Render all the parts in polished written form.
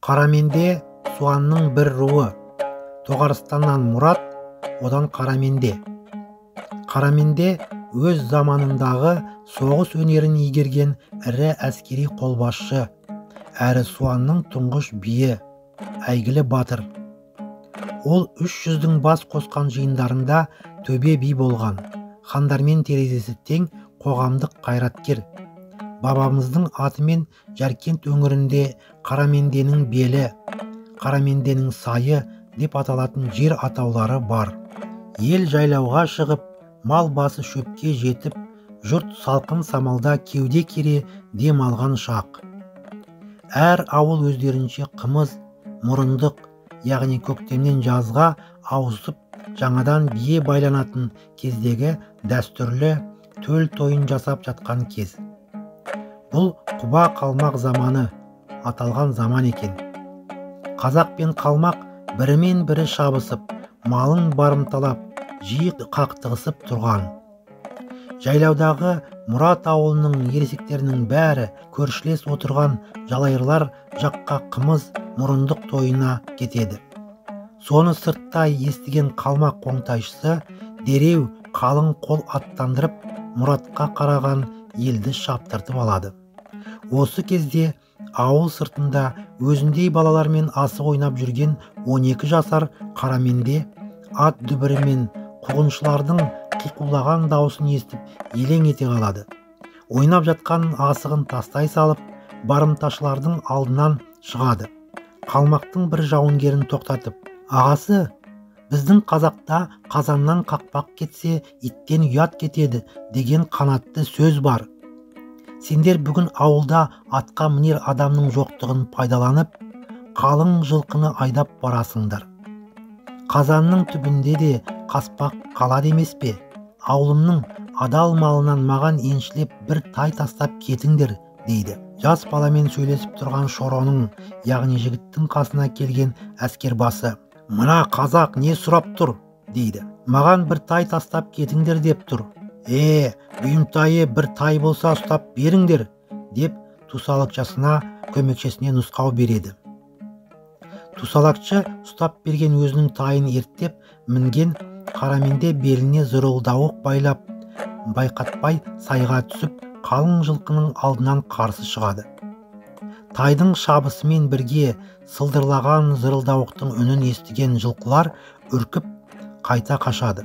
Қараменде Суанның бір руы. Тоғарстаннан Мұрат, одан Қараменде. Қараменде өз заманындағы соғыс өнерін игерген ірі әскери қолбасшы, әрі Суанның тұңғыш биі, әйгілі батыр. Ол 300-дің бас қосқан жиындарында төбе би болған, хандармен терезесі тең қоғамдық қайраткер. Бабамыздың атымен Жаркент өңірінде Қараменденің белі, Қараменденің сайы деп аталатын жер атаулары бар. Ел жайлауға шығып, мал басы шөпке жетіп, жұрт салқын самалда кеуде кере дем алған шақ. Әр ауыл өздерінше қымыз, мұрындық, яғни көктемнен жазға ауысып, жаңадан бие байланатын кездегі дәстүрлі төл тойын жасап жатқан кез. Бұл құба қалмақ заманы, аталған заман екен. Қазақ пен қалмақ бірімен бірі шабысып, малын барымталап, жиі қақтығысып тұрған. Жайлаудағы Мұрат ауылының ересектерінің бәрі көршілес отырған жалайырлар жаққа қымыз, мұрындық тойына кетеді. Соны сырттай естіген қалмақ қоңтайшысы дереу қалың қол аттандырып, Мұратқа қараған елді шаптыртып алады. Осы кезде ауыл сыртында өзіндей балалармен асық ойнап жүрген 12 жасар Қараменде ат дүбірі мен қуғыншылардың қиқулаған даусын естіп елең ете қалады. Ойнап жатқан асығын тастай салып, барымташылардың алдынан шығады. Қалмақтың бір жауынгерін тоқтатып: «Ағасы, біздің қазақта қазаннан қақпақ кетсе, иттен ұят кетеді деген қанатты сөз бар. Сендер бүгін ауылда атқа мінер адамның жоқтығын пайдаланып, қалың жылқыны айдап барасыңдар. Қазанның түбінде де қаспақ қалады емес пе? Ауылымның адал малынан маған еншілеп бір тай тастап кетіңдер», дейді. Жас баламен сөйлесіп тұрған Шороның, яғни жігіттің қасына келген әскербасы: «Мына қазақ не сұрап тұр?» дейді. «Маған бір тай тастап кетіңдер деп тұр». Бұйымтайы бір тай болса ұстап беріңдер», деп тусалакшысына көмекшісіне нұсқау береді. Тусалакшы ұстап берген өзінің тайын ерттеп мінген Қараменде беліне зырылдауық байлап, байқатпай сайға түсіп, қалың жылқының алдынан қарсы шығады. Тайдың шабысымен бірге сылдырлаған зырылдауықтың үнін естіген жылқылар үркіп қайта қашады.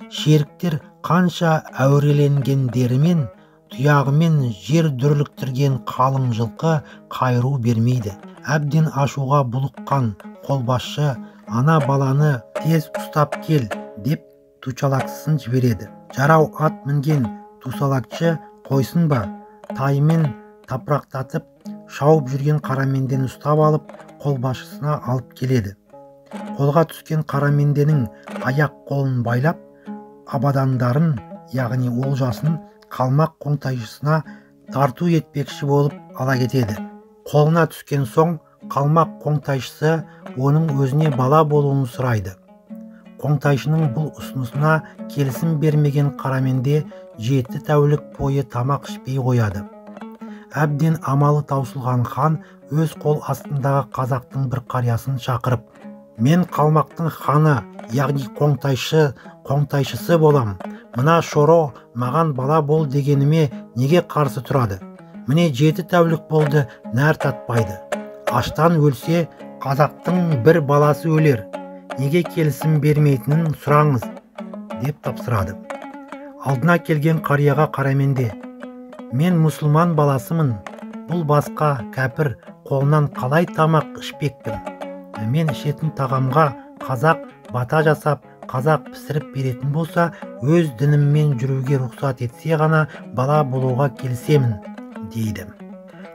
Шеріктер қанша әуреленгендерімен, тұяғымен жер дүрліктірген қалың жылқы қайыру бермейді. Әбден ашуға булыққан қолбасшы ана баланы тез ұстап кел деп тучалакшысын жібереді. Жарау ат мінген тусалакшы қойсын ба, таймен тапырақтатып шауып жүрген Қарамендені ұстап алып, қолбасшысына алып келеді. Қолға түскен Қараменденің аяқ қолын байлап, абадандарын, яғни олжасын қалмақ қоңтайшысына тарту етпекші болып ала кетеді. Қолына түскен соң қалмақ қоңтайшысы оның өзіне бала болуын сұрайды. Қоңтайшының бұл ұсынысына келісім бермеген Қараменде 7 тәулік бойы тамақ ішпей қояды. Әбден амалы таусылған хан өз қол астындағы қазақтың бір қариясын шақырып: «Мен қалмақтың ханы, яғни қоңтайшысы болам. Мына Шоро маған бала бол дегеніме неге қарсы тұрады? Міне 7 тәулік болды, нәр татпайды. Аштан өлсе, қазақтың бір баласы өлер. Неге келісім бермейтінін сұраңыз», деп тапсырады. Алдына келген қарияға Қараменде: «Мен мұсылман баласымын. Бұл басқа кәпір қолынан қалай тамақ ішпекпін? Мен ішетін тағамға қазақ бата жасап, қазақ пісіріп беретін болса, өз дініммен жүруге рұқсат етсе ғана бала болуға келісемін», дейді.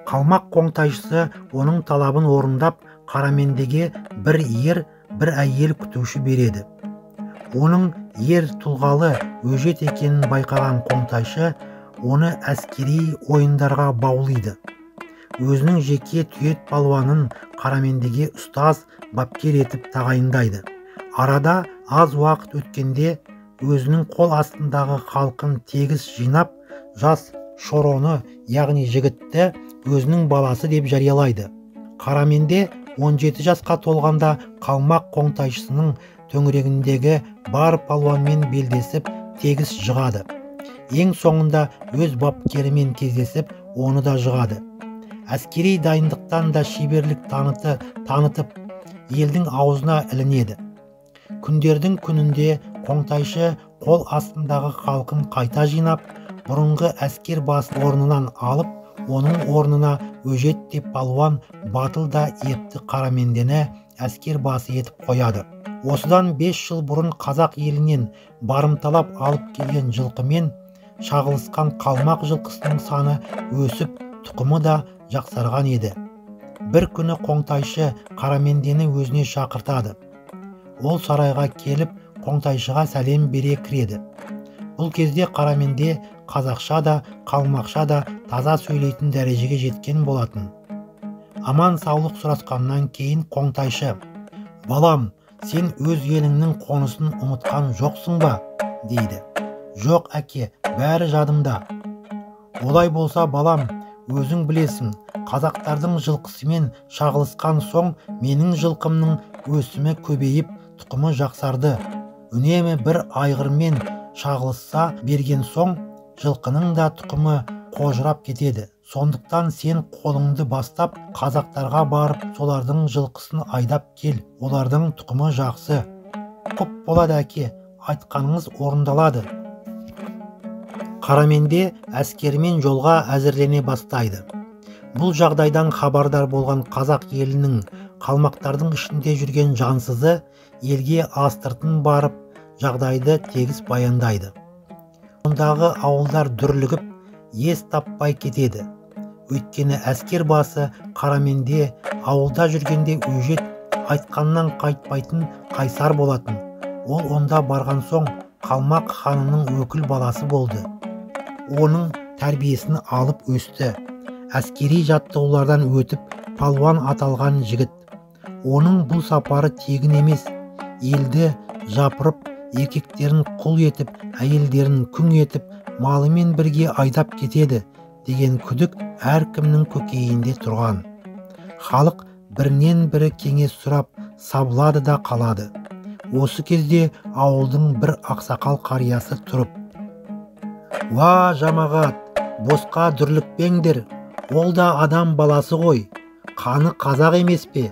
Қалмақ қоңтайшысы оның талабын орындап, Қарамендеге бір ер, бір әйел күтуші береді. Оның ер тұлғалы өжет екенін байқаған қоңтайшы оны әскери ойындарға баулиды. Өзінің жеке түйет палуанын Қарамендеге ұстаз, бапкер етіп тағайындайды. Арада аз уақыт өткенде өзінің қол астындағы халқын тегіс жинап, жас Шороны, яғни жігітті өзінің баласы деп жариялайды. Қараменде 17 жасқа толғанда қалмақ қоңтайшысының төңірегіндегі бар палуанмен белдесіп тегіс жығады. Ең соңында өз бапкерімен кездесіп, оны да жығады. Әскери дайындықтан да шеберлік танытып, елдің аузына ілінеді. Күндердің күнінде қоңтайшы қол астындағы халқын қайта жинап, бұрынғы әскер басы орнынан алып, оның орнына өжет деп палуан батыл да епті Қарамендені әскер басы етіп қояды. Осыдан 5 жыл бұрын қазақ елінен барымталап алып келген жылқымен шағылысқан қалмақ жылқысының саны өсіп, тұқымы да жақсарған еді. Бір күні қоңтайшы Қарамендені өзіне шақыртады. Ол сарайға келіп, қоңтайшыға сәлем бере кіреді. Бұл кезде Қараменде қазақша да, қалмақша да таза сөйлейтін дәрежеге жеткен болатын. Аман саулық сұрасқаннан кейін қоңтайшы: «Балам, сен өз еліңнің қонысын ұмытқан жоқсың ба?» дейді. «Жоқ әке, бәрі жадымда». «Олай болса балам, өзің білесің, қазақтардың жылқысымен шағылысқан соң менің жылқымның өсімі көбейіп, тұқымы жақсарды. Үнемі бір айғырмен шағылыса берген соң жылқының да тұқымы қожырап кетеді. Сондықтан сен қолыңды бастап қазақтарға барып, солардың жылқысын айдап кел. Олардың тұқымы жақсы». «Құп болады әке, айтқаныңыз орындалады». Қараменде әскермен жолға әзірлене бастайды. Бұл жағдайдан хабардар болған қазақ елінің қалмақтардың ішінде жүрген жансызы елге астыртын барып, жағдайды тегіс баяндайды. Ондағы ауылдар дүрлігіп, ес таппай кетеді. Өйткені әскер басы Қараменде ауылда жүргенде өжет, айтқаннан қайтпайтын қайсар болатын. Ол онда барған соң қалмақ ханының өкіл баласы болды. Оның тәрбиесін алып өсті. Әскери жаттығулардан өтіп, палуан аталған жігіт. Оның бұл сапары тегін емес. Елді жапырып, еркектерін құл етіп, әйелдерін күң етіп, малымен бірге айдап кетеді деген күдік әркімнің көкейінде тұрған. Халық бірінен бірі кеңес сұрап сабылады да қалады. Осы кезде ауылдың бір ақсақал қариясы тұрып: «Уа жамағат, босқа дүрлікпеңдер, ол да адам баласы ғой, қаны қазақ емес пе?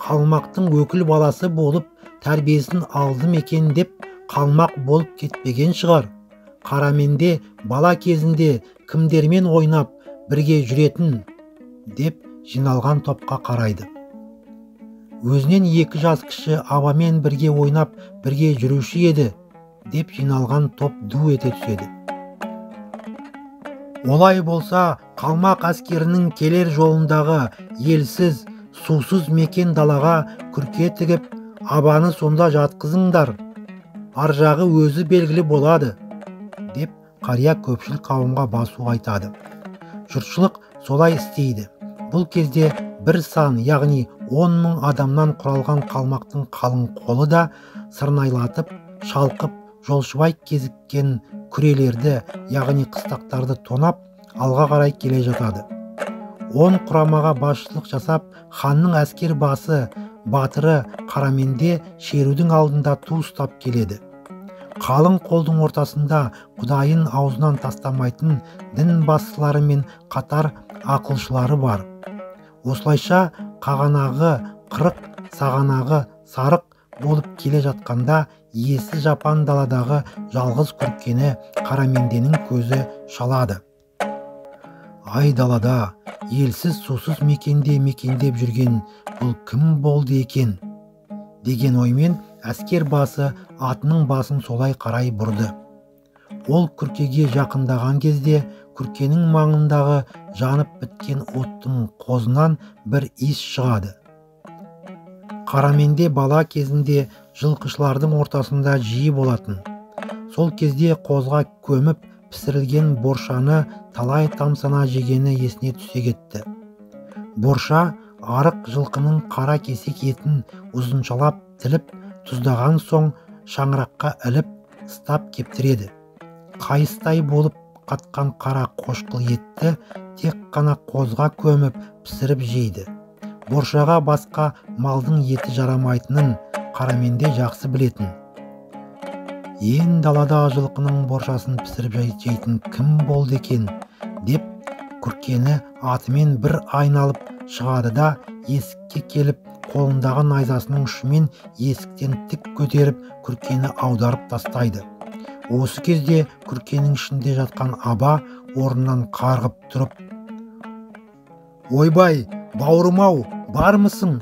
Қалмақтың өкіл баласы болып тәрбиесін алды мекен деп қалмақ болып кетпеген шығар. Қараменде бала кезінде кімдермен ойнап бірге жүретін?» деп жиналған топқа қарайды. Өзінен 2 жас кіші абамен бірге ойнап бірге жүруші еді деп жиналған топ ду ете түседі. «Олай болса, қалмақ әскерінің келер жолындағы елсіз, сусыз мекен далаға күрке тігіп, абаны сонда жатқызыңдар. Аржағы өзі белгілі болады» деп қария көпшіл қауымға басу айтады. Жұртшылық солай істейді. Бұл кезде бір сан, яғни 10 000 адамнан құралған қалмақтың қалың қолы да сырнайлатып, шалқып, жолшыбай кезіккен күрелерді, яғни қыстақтарды тонап, алға қарай келе жатады. 10 құрамаға басшылық жасап, ханның әскер басы батыры Қараменде шерудің алдында ту ұстап келеді. Қалың қолдың ортасында Құдайын аузынан тастамайтын дін басшылары мен қатар ақылшылары бар. Осылайша қағанағы қырық, сағанағы сарық болып келе жатқанда иесі жапан даладағы жалғыз күркені Қараменденің көзі шалады. «Ай далада, елсіз сусыз мекенде мекендеп жүрген бұл кім болды екен?» деген оймен әскер басы атының басын солай қарай бұрды. Ол күркеге жақындаған кезде күркенің маңындағы жанып біткен оттың қозынан бір иіс шығады. Қараменде бала кезінде жылқышылардың ортасында жиі болатын. Сол кезде қозға көміп пісірілген боршаны талай тамсана жегені есіне түсе кетті. Борша арық жылқының қара кесек етін ұзыншалап тіліп, тұздаған соң шаңыраққа іліп, стап кептіреді. Қайыстай болып қатқан қара қошқыл етті тек қана қозға көміп пісіріп жейді. боршаға басқа малдың еті жарамайтынын Қараменде жақсы білетін. Ең далада жылқының боршасын пісіріп жейтін кім болды екен деп Күркені атымен бір айналып шығады да есікке келіп қолындағы найзасының ұшымен есіктен тік көтеріп Күркені аударып тастайды. Осы кезде Күркенің ішінде жатқан Аба орнынан қарғып тұрып: «Ойбай, бауырым-ау, бармысың?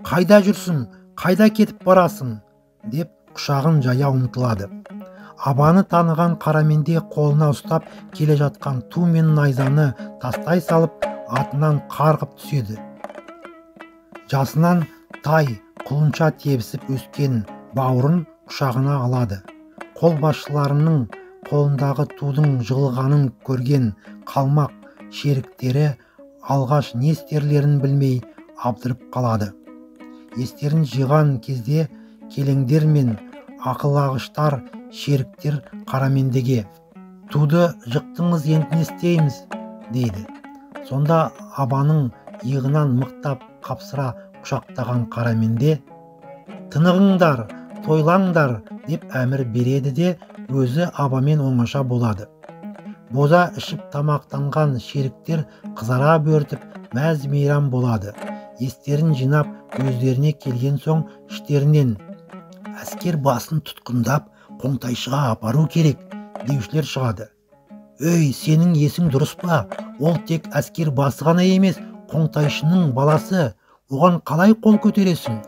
Қайда жүрсің? Қайда кетіп барасың?» деп құшағын жая ұмтылады. Абаны таныған Қараменде қолына ұстап келе жатқан ту мен найзаны тастай салып атынан қарғып түседі. Жасынан тай, құлынша тебісіп өскен бауырын құшағына алады. Қолбасшыларының қолындағы тудың жығылғанын көрген қалмақ шеріктері алғаш не істерлерін білмей абдырып қалады. Естерін жиған кезде келеңдер мен ақылағыштар шеріктер Қарамендеге: «Туды жықтыңыз, енді не істейміз?» дейді. Сонда Абаның иығынан мықтап қапсыра құшақтаған Қараменде: «Тынығыңдар, тойлаңдар» деп әмір береді де өзі Абамен оңаша болады. Боза ішіп тамақтанған шеріктер қызара бөртіп мәз-мейрам болады. Естерін жинап өздеріне келген соң іштерінен: «Әскер басын тұтқындап Қоңтайшыға апару керек» деушілер шығады. «Өй, сенің есің дұрыс па? Ол тек әскер басы ғана емес, Қоңтайшының баласы. Оған қалай қол көтересің?»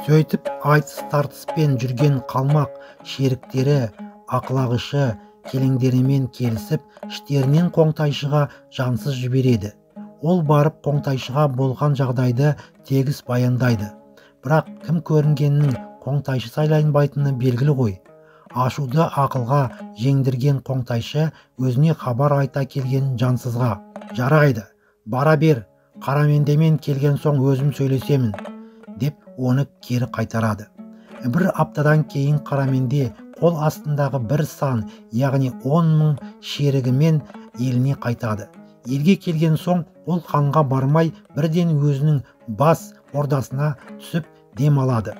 Сөйтіп айтыс-тартыспен жүрген қалмақ шеріктері ақылағышы келеңдерімен келісіп іштерінен Қоңтайшыға жансыз жібереді. Ол барып Қоңтайшыға болған жағдайды тегіс баяндайды. Бірақ кім көрінгеннің Қоңтайшы сайланбайтыны белгілі ғой. Ашуды ақылға жеңдірген Қоңтайшы өзіне хабар айта келген жансызға: «Жарайды, бара бер, Қарамендемен келген соң өзім сөйлесемін» деп оны кері қайтарады. Бір аптадан кейін Қараменде қол астындағы бір сан, яғни 10.000 шерігімен еліне қайтады. Елге келген соң ол ханға бармай бірден өзінің бас ордасына түсіп дем алады.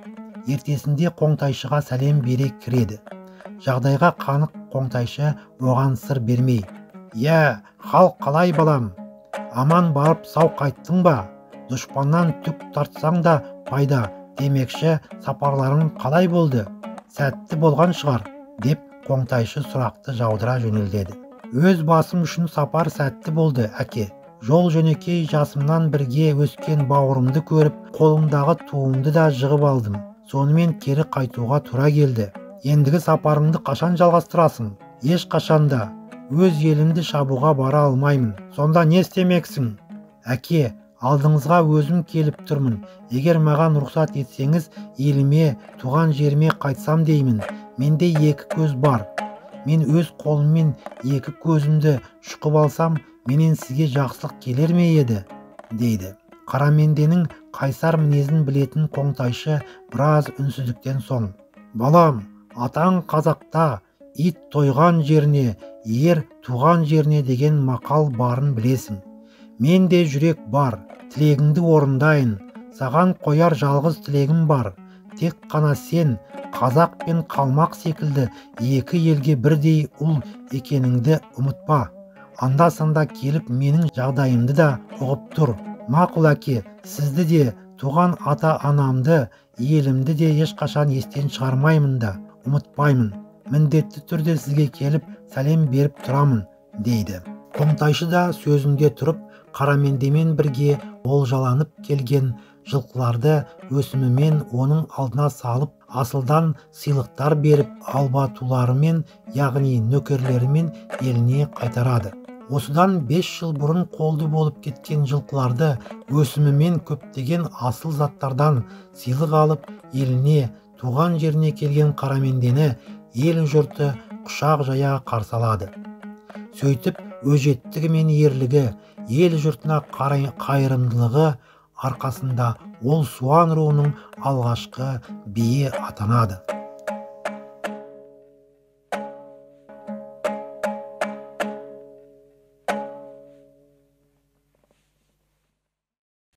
Ертесінде Қоңтайшыға сәлем бере кіреді. Жағдайға қанық Қоңтайшы оған сыр бермей: «Я, хал қалай балам? Аман барып сау қайттың ба? Дұшпаннан түк тартсаң да пайда, демекші сапарларың қалай болды? Сәтті болған шығар» деп Қоңтайшы сұрақты жаудыра жөнелдеді. «Өз басым үшін сапар сәтті болды, әке. Жол жөнекей жасымнан бірге өскен бауырымды көріп, қолымдағы туымды да жығып алдым. Сонымен кері қайтуға тура келді. Ендігі сапарыңды қашан жалғастырасың?» «Еш қашанда. Өз елімді шабуға бара алмаймын». «Сонда не істемексің?» «Әке, алдыңызға өзім келіп тұрмын. Егер маған рұқсат етсеңіз, еліме, туған жеріме қайтсам деймін. Менде екі көз бар. Мен өз қолыммен екі көзімді шұқып алсам, менен сізге жақсылық келер ме еді?» дейді. Қараменденің қайсар мінезін білетін Қоңтайшы біраз үнсіздіктен соң: «Балам, атаң қазақта ит тойған жеріне, ер туған жеріне деген мақал барын білесің. Менде жүрек бар, тілегіңді орындайын. Саған қояр жалғыз тілегім бар. Тек қана сен қазақ пен қалмақ секілді екі елге бірдей ұл екеніңді ұмытпа. Анда-санда келіп менің жағдайымды да ұғып тұр. Мақұл әке, сізді де, туған ата-анамды, елімді де ешқашан естен шығармаймын да, ұмытпаймын. Міндетті түрде сізге келіп сәлем беріп тұрамын» дейді. Қоңтайшы да сөзінде тұрып, Қарамендемен бірге олжаланып келген жылқыларды өсімімен оның алдына салып, асылдан сыйлықтар беріп, албатуларымен, яғни нөкерлерімен еліне қайтарады. Осыдан 5 жыл бұрын қолды болып кеткен жылқыларды өсімімен көптеген асыл заттардан сыйлық алып, еліне, туған жеріне келген Қарамендені ел жұрты құшақ жая қарсы алады. Сөйтіп, өжеттігі мен ерлігі, ел жұртына қайырымдылығы арқасында ол Суан руының алғашқы биі атанады.